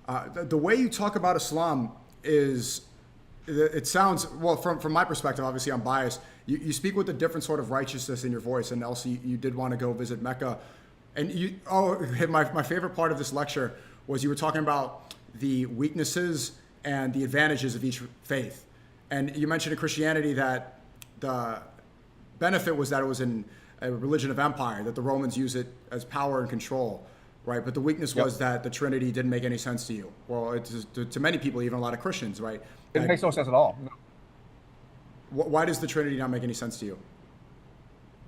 The way you talk about Islam is, it sounds, well, from my perspective, obviously I'm biased. You speak with a different sort of righteousness in your voice, and also you did want to go visit Mecca. And my favorite part of this lecture was you were talking about the weaknesses and the advantages of each faith. And you mentioned in Christianity that the benefit was that it was a religion of empire, that the Romans use it as power and control, right? But the weakness was that the Trinity didn't make any sense to you. Well, to many people, even a lot of Christians, right? It makes no sense at all. No. Why does the Trinity not make any sense to you?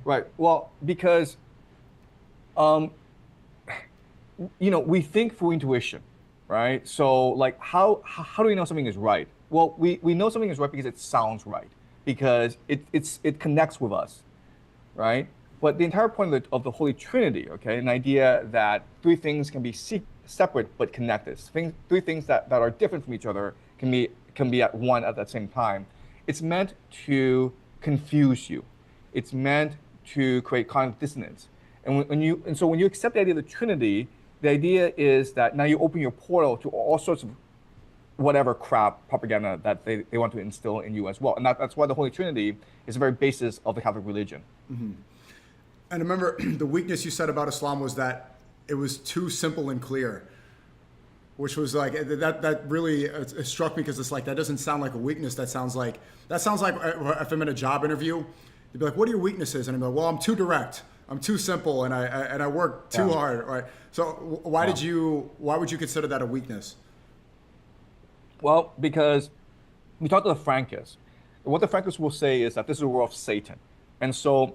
Right. Well, because, we think through intuition, right? So, like, how do we know something is right? Well, we know something is right because it sounds right, because it connects with us, right? But the entire point of the Holy Trinity, okay, an idea that three things can be separate but connected, three things that are different from each other can be at one at that same time. It's meant to confuse you. It's meant to create cognitive dissonance. And so when you accept the idea of the Trinity, the idea is that now you open your portal to all sorts of whatever crap propaganda that they want to instill in you as well. And that's why the Holy Trinity is the very basis of the Catholic religion. Mm-hmm. And remember, the weakness you said about Islam was that it was too simple and clear, which was like, that really it struck me, because it's like, that doesn't sound like a weakness. That sounds like if I'm in a job interview, they'd be like, what are your weaknesses? And I'm like, well, I'm too direct. I'm too simple, and I work too hard, right? So why would you consider that a weakness? Well, because we talk to the Frankists. What the Frankists will say is that this is a world of Satan. And so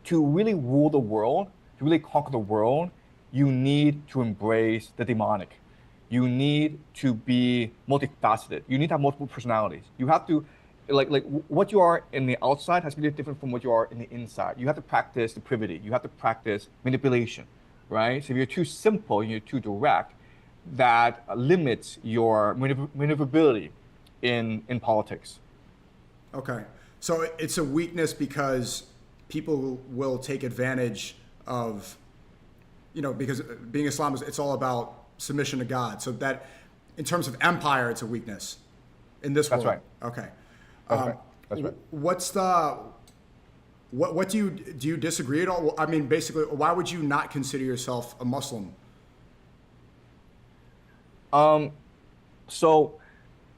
to really rule the world, to really conquer the world, you need to embrace the demonic. You need to be multifaceted. You need to have multiple personalities. You have to, like what you are in the outside has to be different from what you are in the inside. You have to practice depravity. You have to practice manipulation, right? So if you're too simple, you're too direct, that limits your maneuverability in politics. Okay. So it's a weakness because people will take advantage of, because being Islam it's all about submission to God. So that in terms of empire, it's a weakness in this world. That's right. Okay. That's right. What do you disagree at all? I mean, basically, why would you not consider yourself a Muslim? So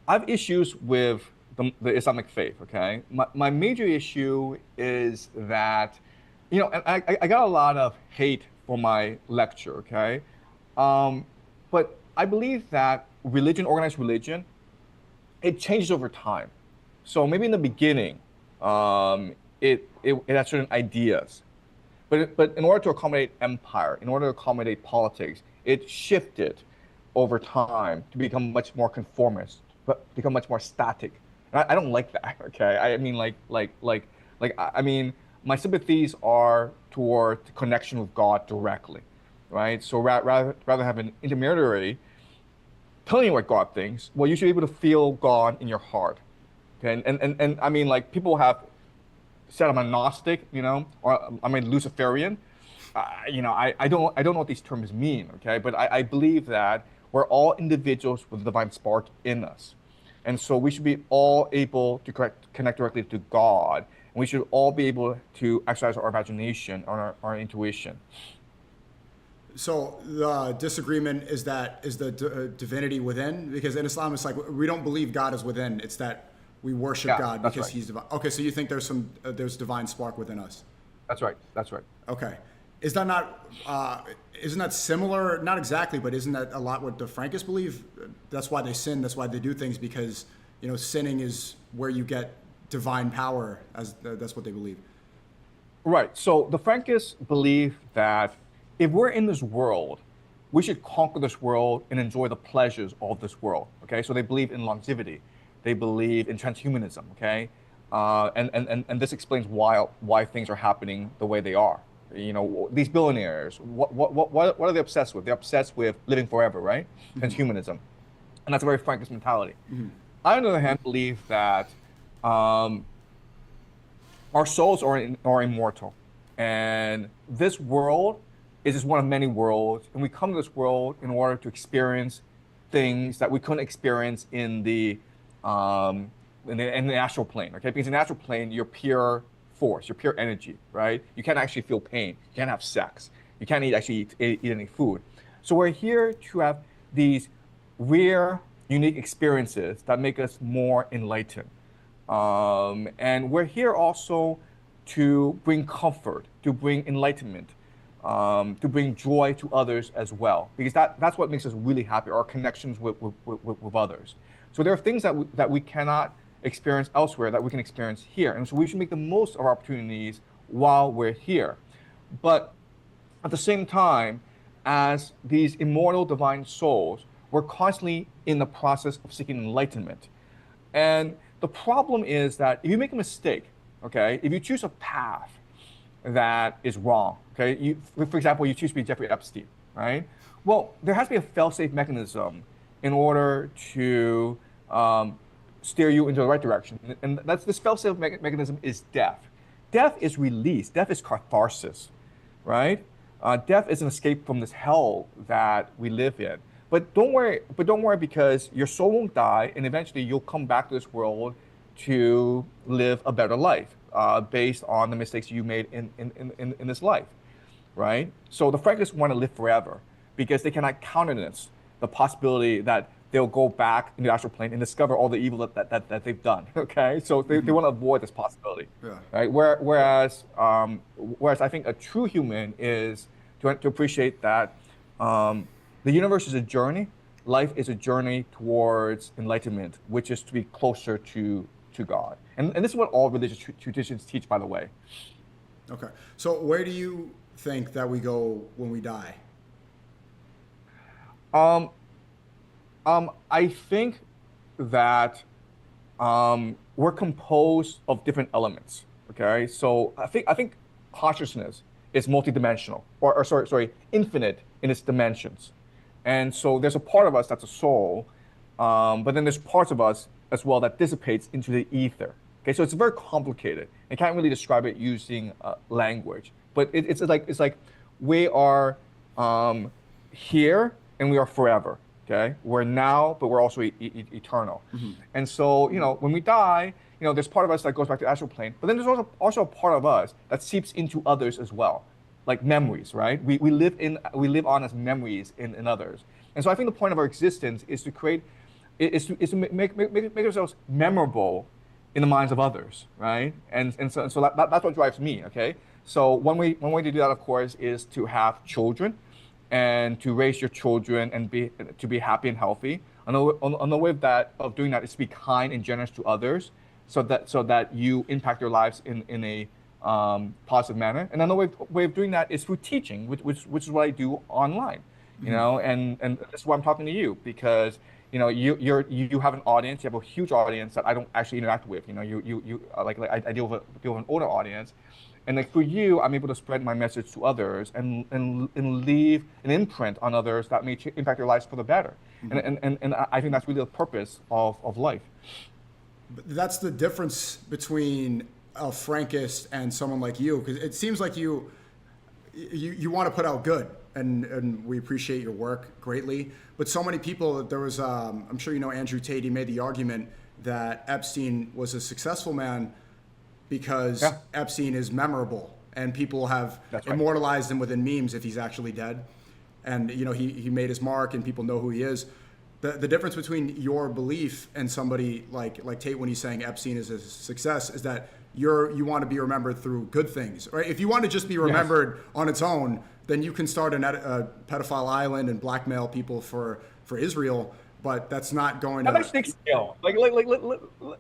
I have issues with the Islamic faith, okay? My major issue is that, I got a lot of hate for my lecture, okay? But I believe that organized religion, it changes over time. So maybe in the beginning, it had certain ideas, but in order to accommodate empire, in order to accommodate politics, it shifted over time to become much more conformist, but become much more static. And I don't like that. Okay, I mean, I mean, my sympathies are toward the connection with God directly, right? So rather have an intermediary telling you what God thinks, well, you should be able to feel God in your heart. Okay, and I mean, like, people have said I'm agnostic, or I'm a Luciferian. I don't know what these terms mean, okay? But I believe that we're all individuals with the divine spark in us. And so we should be all able to connect directly to God. And we should all be able to exercise our imagination, our intuition. So the disagreement is the divinity within? Because in Islam, it's like, we don't believe God is within. It's that we worship God because he's divine. Okay, so you think there's divine spark within us? That's right. That's right. Okay. Is that not, isn't that similar? Not exactly, but isn't that a lot what the Frankists believe? That's why they sin. That's why they do things, because, sinning is where you get divine power, that's what they believe. Right. So the Frankists believe that if we're in this world, we should conquer this world and enjoy the pleasures of this world. Okay. So they believe in longevity. They believe in transhumanism. Okay. And this explains why things are happening the way they are. These billionaires, what are they obsessed with? They're obsessed with living forever, right? Mm-hmm. Transhumanism. And that's a very Frankist mentality. Mm-hmm. I, on the other hand, believe that our souls are immortal. And this world is just one of many worlds. And we come to this world in order to experience things that we couldn't experience um, in the astral plane. Okay, because in the astral plane, you're pure force, you're pure energy, right? You can't actually feel pain. You can't have sex. You can't eat any food. So we're here to have these rare, unique experiences that make us more enlightened. And we're here also to bring comfort, to bring enlightenment, to bring joy to others as well, because that's what makes us really happy, our connections with others. So there are things that we cannot experience elsewhere that we can experience here. And so we should make the most of our opportunities while we're here. But at the same time, as these immortal divine souls, we're constantly in the process of seeking enlightenment. And the problem is that if you make a mistake, okay, if you choose a path that is wrong, okay, for example, you choose to be Jeffrey Epstein, right? Well, there has to be a fail-safe mechanism in order to steer you into the right direction. And that's this fail-safe mechanism is death. Death is release. Death is catharsis, right? Death is an escape from this hell that we live in. But don't worry. But don't worry, because your soul won't die, and eventually you'll come back to this world to live a better life based on the mistakes you made in this life, right? So the Frankists want to live forever because they cannot countenance the possibility that they'll go back in the astral plane and discover all the evil that they've done. Okay, so they want to avoid this possibility, right? Whereas I think a true human is to appreciate that the universe is a journey. Life is a journey towards enlightenment, which is to be closer to God. And this is what all religious traditions teach, by the way. Okay, so where do you think that we go when we die? I think that we're composed of different elements. Okay, so I think consciousness is multidimensional, or sorry, infinite in its dimensions. And so there's a part of us that's a soul, but then there's parts of us as well that dissipates into the ether. Okay, so it's very complicated. I can't really describe it using language, but it's like we are here and we are forever. Okay, we're now, but we're also eternal. Mm-hmm. And so, when we die, there's part of us that goes back to the astral plane, but then there's also a part of us that seeps into others as well, like memories, right? We live on as memories in others. And so I think the point of our existence is to create, is to make ourselves memorable in the minds of others, right? And so that's what drives me. Okay, so one way to do that, of course, is to have children, and to raise your children and to be happy and healthy. Another way of doing that is to be kind and generous to others, so that you impact their lives in a positive manner. And another way of doing that is through teaching, which is what I do online. And this is why I'm talking to you, because you have an audience, you have a huge audience that I don't actually interact with. I deal with an older audience. And like for you, I'm able to spread my message to others and leave an imprint on others that may impact their lives for the better. Mm-hmm. And I think that's really the purpose of life. That's the difference between a Frankist and someone like you, because it seems like you want to put out good, and we appreciate your work greatly. But so many people, there was, I'm sure Andrew Tate, he made the argument that Epstein was a successful man because Epstein is memorable and people have immortalized him within memes if he's actually dead. And, he made his mark and people know who he is. The difference between your belief and somebody like Tate when he's saying Epstein is a success is that you want to be remembered through good things, right? If you want to just be remembered on its own, then you can start a pedophile island and blackmail people for Israel. But that's not going to. That actually takes skill.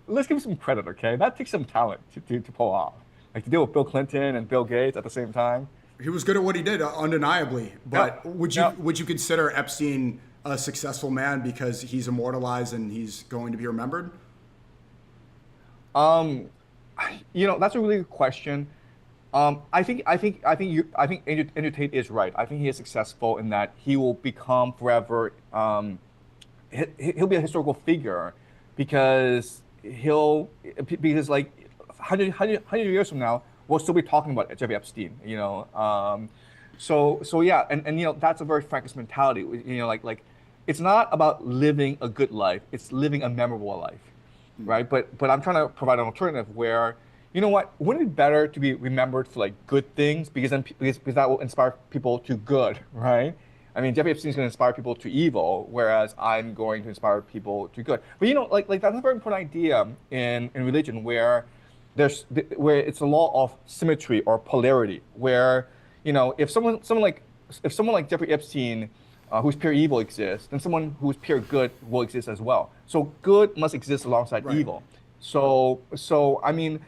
Let's give him some credit, okay? That takes some talent to pull off. Like to deal with Bill Clinton and Bill Gates at the same time. He was good at what he did, undeniably. But would you consider Epstein a successful man because he's immortalized and he's going to be remembered? That's a really good question. I think Andrew Tate is right. I think he is successful in that he will become forever. He'll be a historical figure because like 100 years from now we'll still be talking about Jeffrey Epstein. So yeah, and that's a very Frankist mentality. it's not about living a good life, it's living a memorable life, right? But I'm trying to provide an alternative where, you know what, wouldn't it be better to be remembered for like good things because then because that will inspire people to good, right? I mean, Jeffrey Epstein's going to inspire people to evil, whereas I'm going to inspire people to good. But you know, like that's a very important idea in religion, where where it's a law of symmetry or polarity, where you know if someone like Jeffrey Epstein, who's pure evil exists, then someone who's pure good will exist as well. So good must exist alongside Right. evil. So I mean,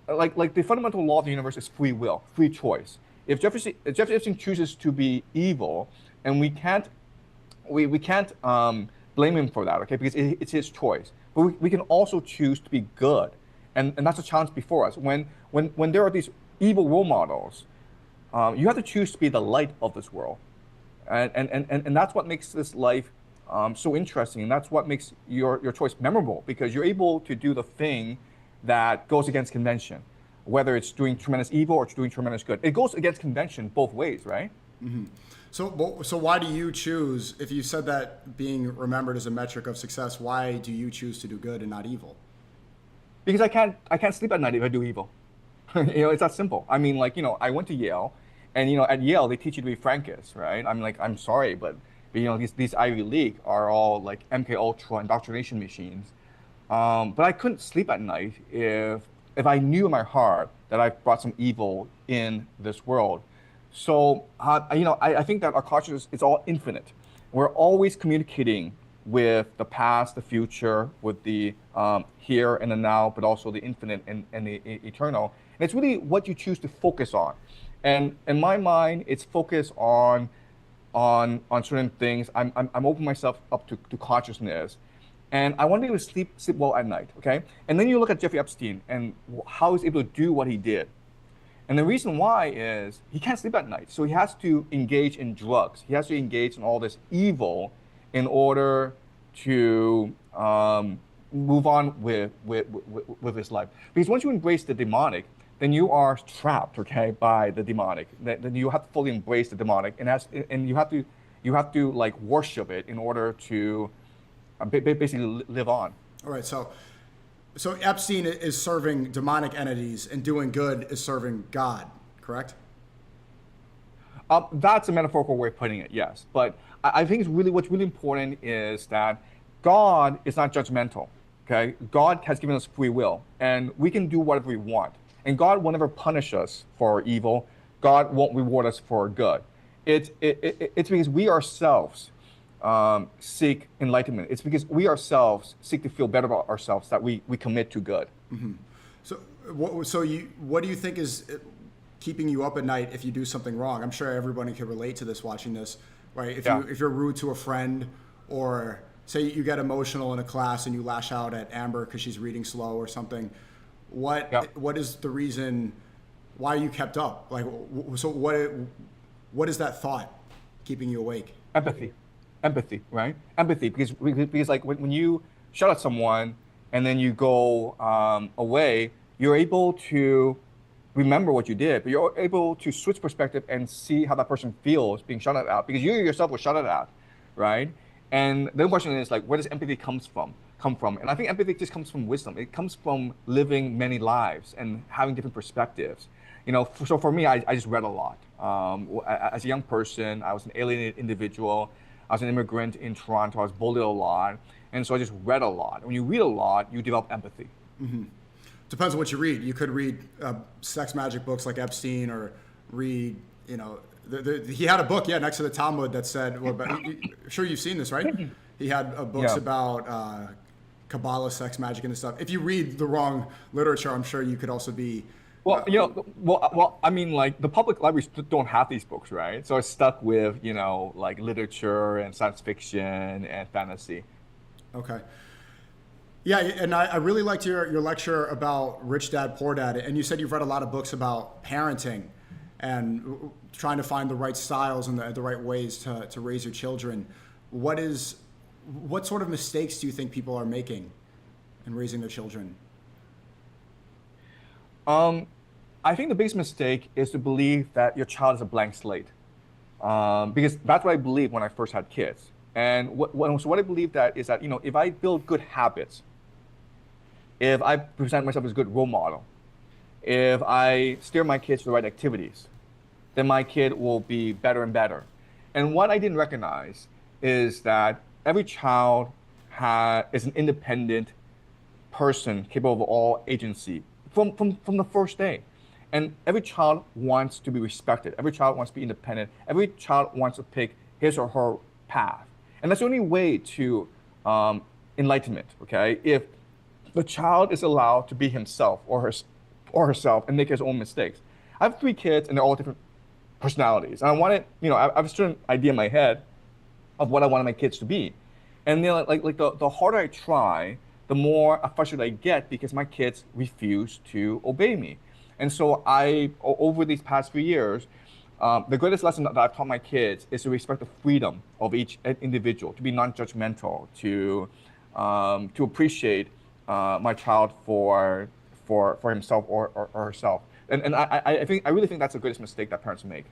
like the fundamental law of the universe is free will, free choice. If Jeffrey Epstein chooses to be evil, and we can't blame him for that, okay? Because it's his choice. But we can also choose to be good, and that's a challenge before us. When there are these evil role models, you have to choose to be the light of this world, and that's what makes this life so interesting, and that's what makes your choice memorable because you're able to do the thing that goes against convention, whether it's doing tremendous evil or it's doing tremendous good. It goes against convention both ways, right? So why do you choose, if you said that being remembered is a metric of success, why do you choose to do good and not evil? Because I can't sleep at night if I do evil. You know, it's that simple. I mean, like, you know, I went to Yale, and you know, at Yale they teach you to be Frankist, right? I'm like, I'm sorry, but you know, these Ivy League are all like MK Ultra indoctrination machines. But I couldn't sleep at night if I knew in my heart that I brought some evil in this world. So you know, I think that our consciousness is all infinite. We're always communicating with the past, the future, with the here and the now, but also the infinite and the eternal. And it's really what you choose to focus on. And in my mind, it's focused on certain things. I'm opening myself up to consciousness, and I want to be able to sleep well at night. Okay, and then you look at Jeffrey Epstein and how he's able to do what he did. And the reason why is he can't sleep at night. So he has to engage in drugs. He has to engage in all this evil in order to move on with his life. Because once you embrace the demonic, then you are trapped, okay, by the demonic. Then you have to fully embrace the demonic, and you have to like worship it in order to basically live on. All right, so Epstein is serving demonic entities and doing good is serving God, correct? That's a metaphorical way of putting it, yes. But I think what's really important is that God is not judgmental. Okay, God has given us free will, and we can do whatever we want. And God will never punish us for our evil. God won't reward us for our good. It's because we ourselves seek enlightenment. It's because we ourselves seek to feel better about ourselves that we commit to good. So what do you think is keeping you up at night if you do something wrong? I'm sure everybody can relate to this watching this, right? If you're rude to a friend, or say you get emotional in a class and you lash out at Amber because she's reading slow or something, what is the reason why you kept up? Like, so what is that thought keeping you awake? Empathy, right? Empathy, because like when you shout at someone and then you go away, you're able to remember what you did, but you're able to switch perspective and see how that person feels being shouted at, because you yourself were shouted at, right? And the question is like, where does empathy come from? And I think empathy just comes from wisdom. It comes from living many lives and having different perspectives. You know, so for me, I just read a lot. As a young person, I was an alienated individual. I was an immigrant in Toronto. I was bullied a lot. And so I just read a lot. When you read a lot, you develop empathy. Depends on what you read. You could read sex magic books like Epstein, or read, you know, he had a book, next to the Talmud that said, well, sure you've seen this, right? He had books about Kabbalah, sex magic, and stuff. If you read the wrong literature, I'm sure you could also be. Well, you know, well, I mean, like the public libraries don't have these books, right? So it's stuck with, you know, like literature and science fiction and fantasy. Okay. Yeah, and I really liked your lecture about Rich Dad, Poor Dad, and you said you've read a lot of books about parenting and trying to find the right styles and the right ways to raise your children. What sort of mistakes do you think people are making in raising their children? I think the biggest mistake is to believe that your child is a blank slate, because that's what I believed when I first had kids. And so what I believe that is that, if I build good habits, if I present myself as a good role model, if I steer my kids to the right activities, then my kid will be better and better. And what I didn't recognize is that every child is an independent person capable of all agency from the first day. And every child wants to be respected. Every child wants to be independent. Every child wants to pick his or her path. And that's the only way to enlightenment, okay? If the child is allowed to be himself or herself and make his own mistakes. I have 3 kids and they're all different personalities. And I wanted, I have a certain idea in my head of what I wanted my kids to be. And then the harder I try, the more frustrated I get because my kids refuse to obey me. And so over these past few years, the greatest lesson that I've taught my kids is to respect the freedom of each individual, to be non-judgmental, to appreciate my child for himself or herself. And I really think that's the greatest mistake that parents make.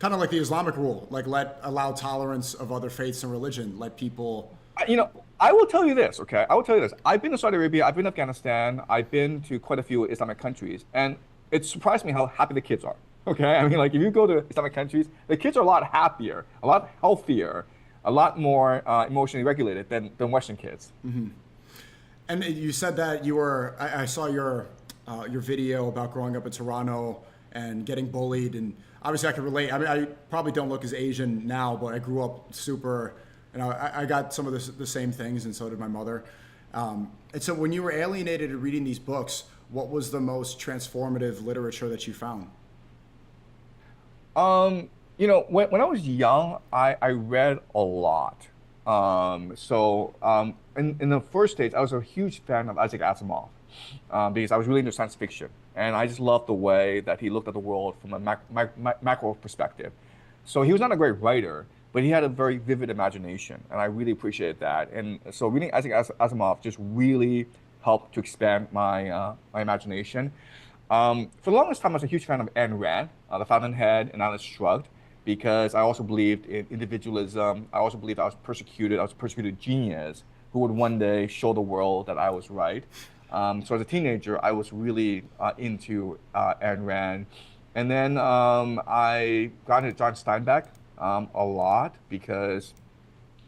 Kind of like the Islamic rule, like allow tolerance of other faiths and religion, let people. I will tell you this, okay? I will tell you this. I've been to Saudi Arabia, I've been to Afghanistan, I've been to quite a few Islamic countries, and it surprised me how happy the kids are. Okay, I mean, like if you go to Islamic countries, the kids are a lot happier, a lot healthier, a lot more emotionally regulated than Western kids. Mm-hmm. And you said that I saw your video about growing up in Toronto and getting bullied, and obviously I can relate. I mean, I probably don't look as Asian now, but I grew up super, I got some of the same things, and so did my mother. And so when you were alienated and reading these books, what was the most transformative literature that you found? When I was young, I read a lot. In the first stage, I was a huge fan of Isaac Asimov because I was really into science fiction. And I just loved the way that he looked at the world from a macro perspective. So he was not a great writer, but he had a very vivid imagination. And I really appreciated that. And so reading Isaac Asimov just really helped to expand my imagination. For the longest time, I was a huge fan of Ayn Rand, The Fountainhead and Atlas Shrugged, because I also believed in individualism. I also believed I was a persecuted genius who would one day show the world that I was right. So as a teenager, I was really into Ayn Rand. And then I got into John Steinbeck a lot because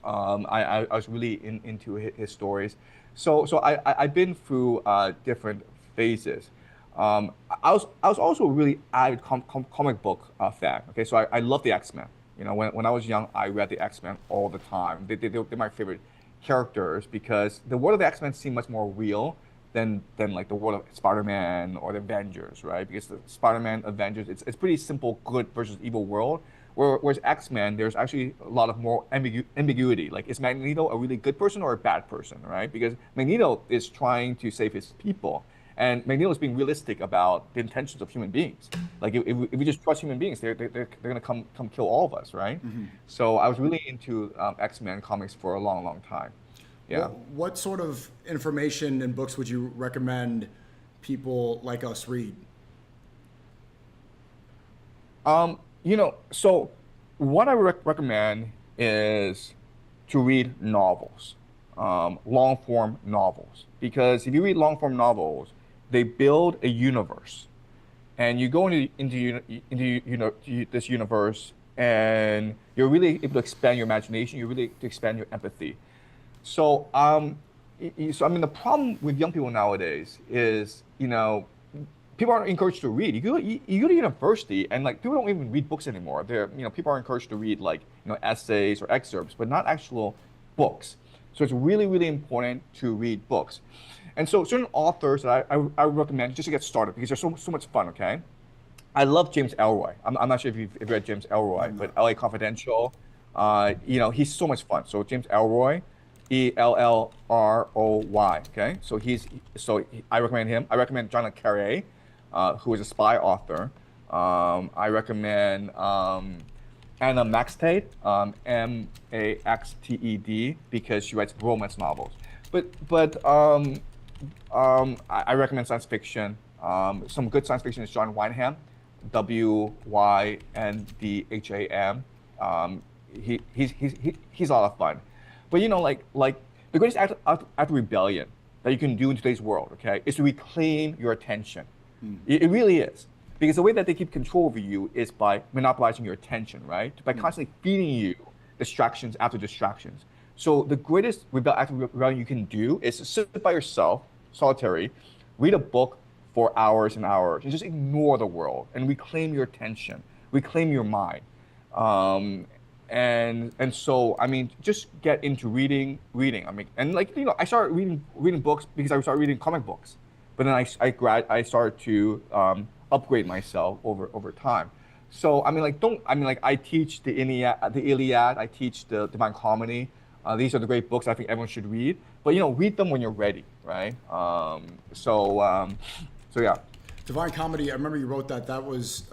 I was really into his stories. So I've been through different phases. I was also a really avid comic book fan. Okay, so I love the X-Men. When I was young, I read the X-Men all the time. They're my favorite characters because the world of the X-Men seemed much more real than like the world of Spider-Man or the Avengers, right? Because the Spider-Man, Avengers, it's pretty simple good versus evil world. Whereas X-Men, there's actually a lot of more ambiguity. Like, is Magneto a really good person or a bad person, right? Because Magneto is trying to save his people. And Magneto is being realistic about the intentions of human beings. Like if we just trust human beings, they're gonna come kill all of us, right? Mm-hmm. So I was really into X-Men comics for a long time. Yeah. What sort of information and books would you recommend people like us read? So what I recommend is to read novels, long form novels, because if you read long form novels, they build a universe, and you go into this universe, and you're really able to expand your imagination. You're really able to expand your empathy. So, the problem with young people nowadays is, people aren't encouraged to read. You go to university, and like people don't even read books anymore. People are encouraged to read like essays or excerpts, but not actual books. So it's really, really important to read books. And so certain authors that I would recommend just to get started because they're so much fun, okay? I love James Ellroy. I'm not sure if you've read James Ellroy, but LA Confidential, he's so much fun. So James Ellroy, Ellroy, okay? So I recommend him. I recommend John le Carré, who is a spy author. I recommend Anna Maxted, Maxted, because she writes romance novels. But I recommend science fiction. Some good science fiction is John Wyndham, Wyndham. he's a lot of fun. But like the greatest act of rebellion that you can do in today's world, okay, is to reclaim your attention. It really is. Because the way that they keep control over you is by monopolizing your attention, right? By constantly feeding you distractions after distractions. So the greatest act of rebellion you can do is to sit by yourself, solitary, read a book for hours and hours, and just ignore the world and reclaim your attention, reclaim your mind. Um, and so I mean, just get into reading. I mean, and like I started reading books because I started reading comic books, but then I started to upgrade myself over time. So I mean, like don't I mean like I teach the Iliad, I teach the Divine Comedy. These are the great books I think everyone should read. But read them when you're ready, right? So yeah. Divine Comedy. I remember you wrote that. That was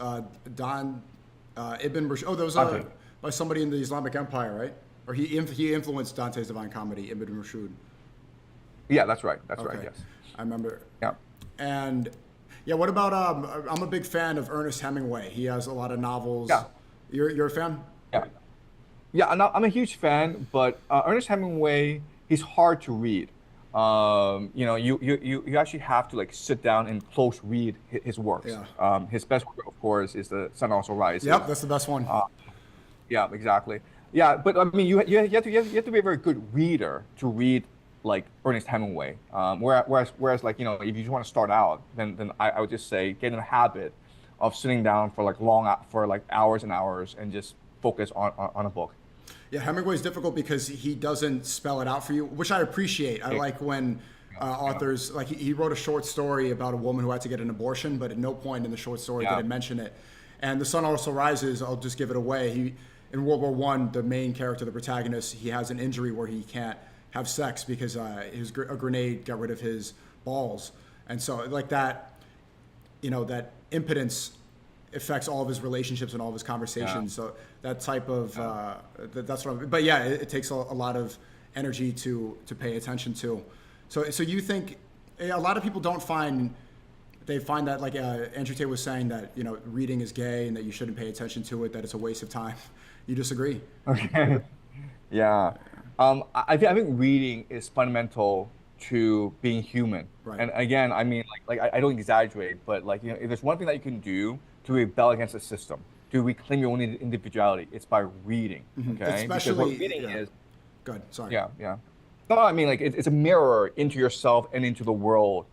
Don Ibn Rushd. Oh, that was Okay. by somebody in the Islamic Empire, right? Or he influenced Dante's Divine Comedy, Ibn Rushd. Yeah, that's right. That's right. Okay, Yes. I remember. Yeah. And yeah, what about I'm a big fan of Ernest Hemingway. He has a lot of novels. Yeah. You're a fan? Yeah. Yeah, I'm a huge fan, but Ernest Hemingway, he's hard to read. You actually have to like sit down and close read his works. Yeah. His best work, of course, is The Sun Also Rises. Yep, that's the best one. Yeah, exactly. Yeah, but I mean, you have to be a very good reader to read like Ernest Hemingway. Whereas like if you just want to start out, then I would just say get in the habit of sitting down for like hours and hours and just focus on a book. Yeah, Hemingway's difficult because he doesn't spell it out for you, which I appreciate. I like when authors, like he wrote a short story about a woman who had to get an abortion, but at no point in the short story did it mention it. And The Sun Also Rises, I'll just give it away. In World War One, the main character, the protagonist, he has an injury where he can't have sex because a grenade got rid of his balls. And so like that, that impotence affects all of his relationships and all of his conversations. So that type of that's what but yeah, it takes a lot of energy to pay attention to. So you think a lot of people they find that like Andrew Tate was saying that reading is gay and that you shouldn't pay attention to it, that it's a waste of time. You disagree? Okay. Yeah. I think reading is fundamental to being human. Right. And again, I mean, like I don't exaggerate, but like if there's one thing that you can do to rebel against the system, to reclaim your own individuality, it's by reading. Okay. Especially because what reading is. Good. Sorry. Yeah. Yeah. No, I mean like it's a mirror into yourself and into the world.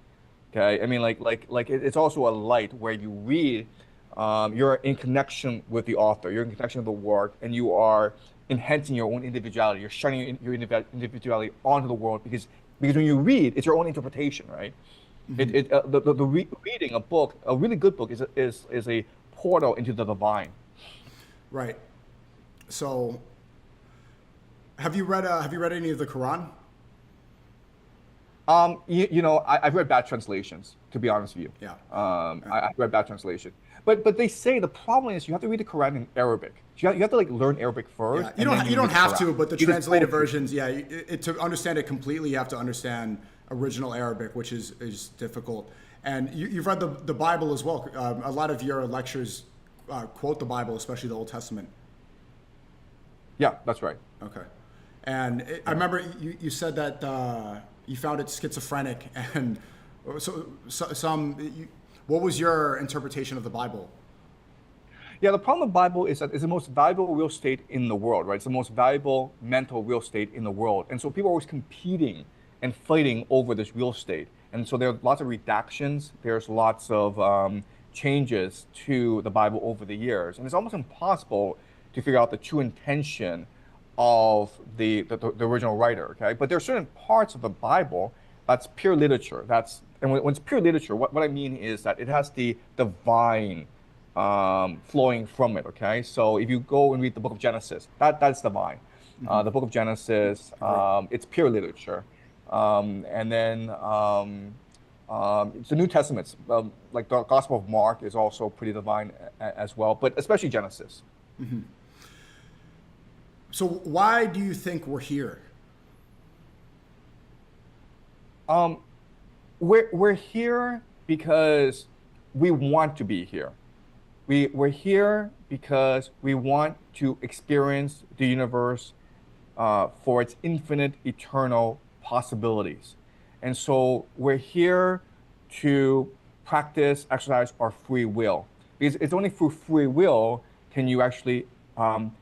Okay. I mean it's also a light where you read. You're in connection with the author. You're in connection with the work, and you are enhancing your own individuality. You're shining your individuality onto the world because when you read, it's your own interpretation, right? Reading a book, a really good book, is a portal into the divine. Right. So, have you read any of the Quran? I've read bad translations, to be honest with you. Yeah. I've read bad translation. But they say the problem is you have to read the Quran in Arabic. You have to like learn Arabic first. Yeah. You don't have to, but the translated versions, to understand it completely, you have to understand original Arabic, which is difficult. And you've read the Bible as well. A lot of your lectures quote the Bible, especially the Old Testament. Yeah, that's right. Okay. And I remember you said that you found it schizophrenic, and what was your interpretation of the Bible? Yeah, the problem with the Bible is that it's the most valuable real estate in the world, right? It's the most valuable mental real estate in the world. And so people are always competing and fighting over this real estate. And so there are lots of redactions. There's lots of changes to the Bible over the years. And it's almost impossible to figure out the true intention of the original writer, okay? But there are certain parts of the Bible that's pure literature. And when it's pure literature, what I mean is that it has the divine flowing from it, okay? So if you go and read the book of Genesis, that's divine. The book of Genesis, it's pure literature. And then it's the New Testament, like the Gospel of Mark is also pretty divine as well, but especially Genesis. Mm-hmm. So why do you think we're here? We're here because we want to be here. We're here because we want to experience the universe for its infinite, eternal possibilities. And so we're here to practice, exercise our free will. Because it's only through free will can you actually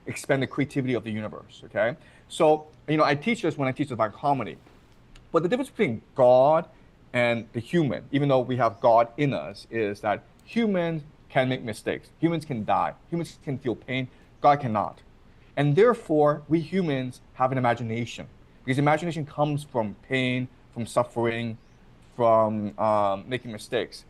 expand the creativity of the universe, okay? So, I teach this when I teach Divine Comedy. But the difference between God and the human, even though we have God in us, is that humans can make mistakes. Humans can die. Humans can feel pain. God cannot. And therefore, we humans have an imagination because imagination comes from pain, from suffering, from making mistakes.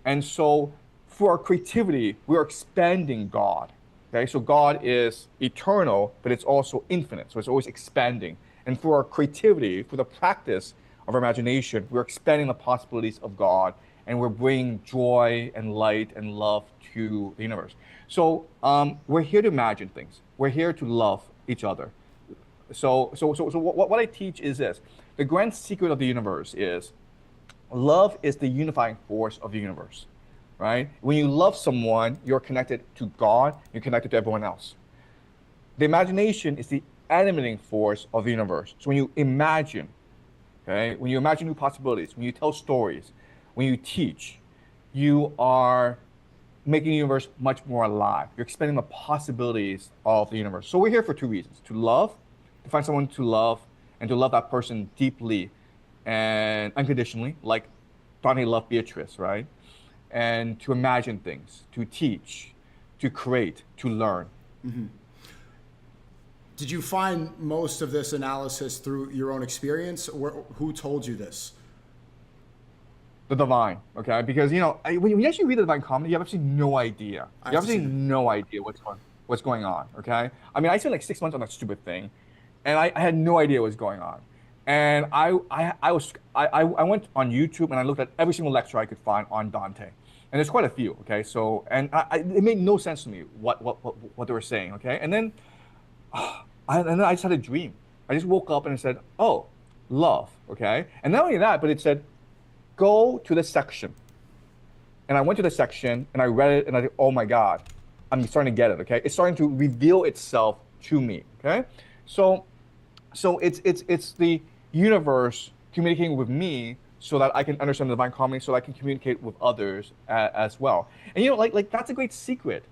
And so, for our creativity, we're expanding God. Okay, so God is eternal, but it's also infinite. So it's always expanding. And for our creativity, for the practice of our imagination, we're expanding the possibilities of God, and we're bringing joy and light and love to the universe. So we're here to imagine things. We're here to love each other. So what I teach is this: the grand secret of the universe is love is the unifying force of the universe, right? When you love someone, you're connected to God, you're connected to everyone else. The imagination is the animating force of the universe. So when you imagine, okay, when you imagine new possibilities, when you tell stories, when you teach, you are making the universe much more alive. You're expanding the possibilities of the universe. So we're here for two reasons: to love, to find someone to love, and to love that person deeply and unconditionally, like Dante loved Beatrice, right? And to imagine things, to teach, to create, to learn. Did you find most of this analysis through your own experience, or who told you this? The divine, okay? Because when you actually read the Divine Comedy, you have absolutely no idea. I You have have to see absolutely that. no idea what's going on, okay? I mean, I spent like 6 months on that stupid thing, and I had no idea what was going on. And I went on YouTube and I looked at every single lecture I could find on Dante, and there's quite a few, okay? So it made no sense to me what they were saying, okay? And then I just had a dream. I just woke up and it said, "Oh, love," okay? And not only that, but it said, "Go to this section." And I went to the section and I read it and I think, oh my God, I'm starting to get it. Okay, it's starting to reveal itself to me. Okay, so it's the universe communicating with me so that I can understand the Divine Comedy, so that I can communicate with others as well. And like that's a great secret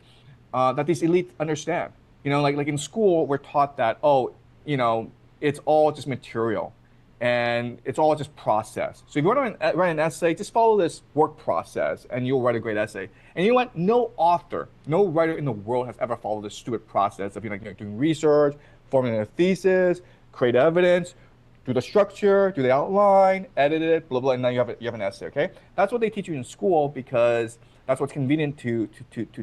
that these elites understand. Like in school, we're taught that, oh, you know, it's all just material and it's all just process. So if you want to write an essay, just follow this work process and you'll write a great essay. And you know what? No author, no writer in the world has ever followed this stupid process of doing research, forming a thesis, create evidence, do the structure, do the outline, edit it, blah blah, and now you have an essay. Okay, that's what they teach you in school because that's what's convenient to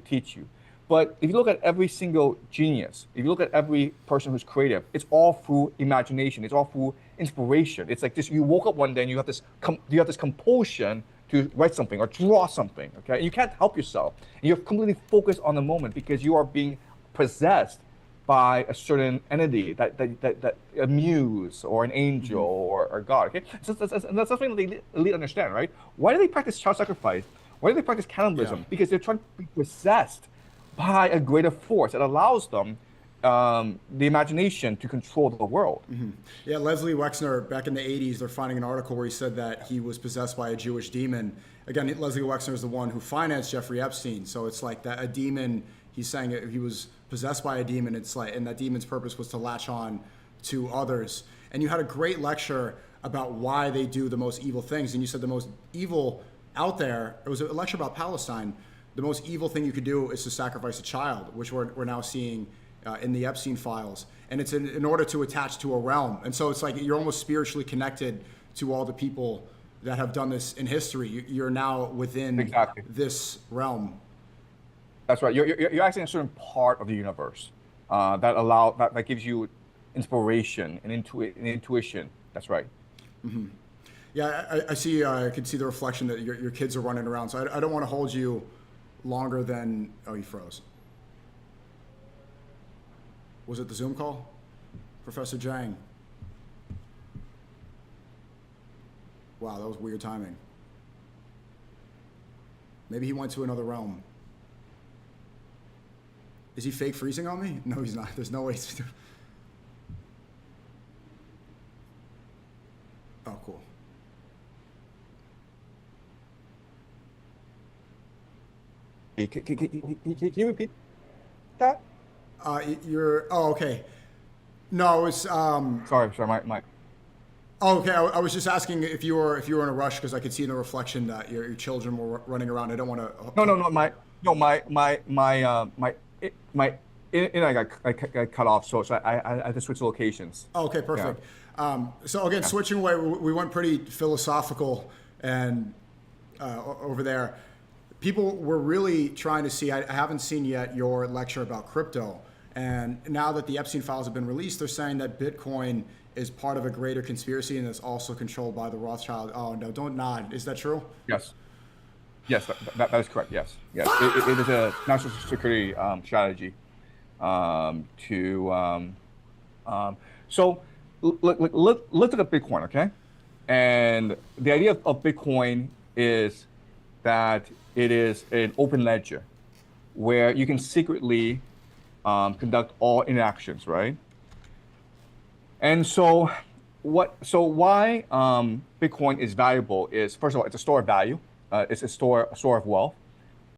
teach you. But if you look at every single genius, if you look at every person who's creative, it's all through imagination. It's all through inspiration. It's like this: you woke up one day and you have this compulsion to write something or draw something. Okay, and you can't help yourself. And you're completely focused on the moment because you are being possessed by a certain entity that a muse or an angel or God. Okay, so that's something the elite understand, right? Why do they practice child sacrifice? Why do they practice Yeah. cannibalism? Because they're trying to be possessed by a greater force that allows them the imagination to control the world. Yeah, Leslie Wexner, back in the 80s, they're finding an article where he said that he was possessed by a Jewish demon. Again, Leslie Wexner is the one who financed Jeffrey Epstein. So it's like that a demon, he's saying he was possessed by a demon. It's like, and that demon's purpose was to latch on to others. And you had a great lecture about why they do the most evil things. And you said the most evil out there, it was a lecture about Palestine. The most evil thing you could do is to sacrifice a child, which we're now seeing in the Epstein files. And it's in order to attach to a realm. And so it's like you're almost spiritually connected to all the people that have done this in history. You're now within Exactly. this realm. That's right. You're actually in a certain part of the universe that gives you inspiration and intuition. That's right. Yeah, I see. I can see the reflection that your kids are running around. So I don't want to hold you longer than. Oh, he froze. Was it the Zoom call, Professor Jang? Wow, that was weird timing. Maybe he went to another realm. Is he fake freezing on me? No, he's not. There's no way he's doing. Oh, cool. Can you repeat that? You're. Oh, okay. No, it's. Sorry, my. Oh, okay. I was just asking if you were in a rush because I could see in the reflection that your children were running around. I don't want No, to. no, no, my internet got cut off, so I had to switch locations. Okay, Yeah, perfect. So again, yeah. switching away, we went pretty philosophical and over there. People were really trying to see. I haven't seen yet your lecture about crypto, and now that the Epstein files have been released, they're saying that Bitcoin is part of a greater conspiracy and is also controlled by the Rothschild. Oh no, don't nod. Is that true? Yes, yes, that is correct. Yes, yes, it is a national security strategy to so let's look at Bitcoin, okay? And the idea of Bitcoin is that it is an open ledger where you can secretly conduct all interactions, right? And so why Bitcoin is valuable is, first of all, it's a store of value. It's a store of wealth.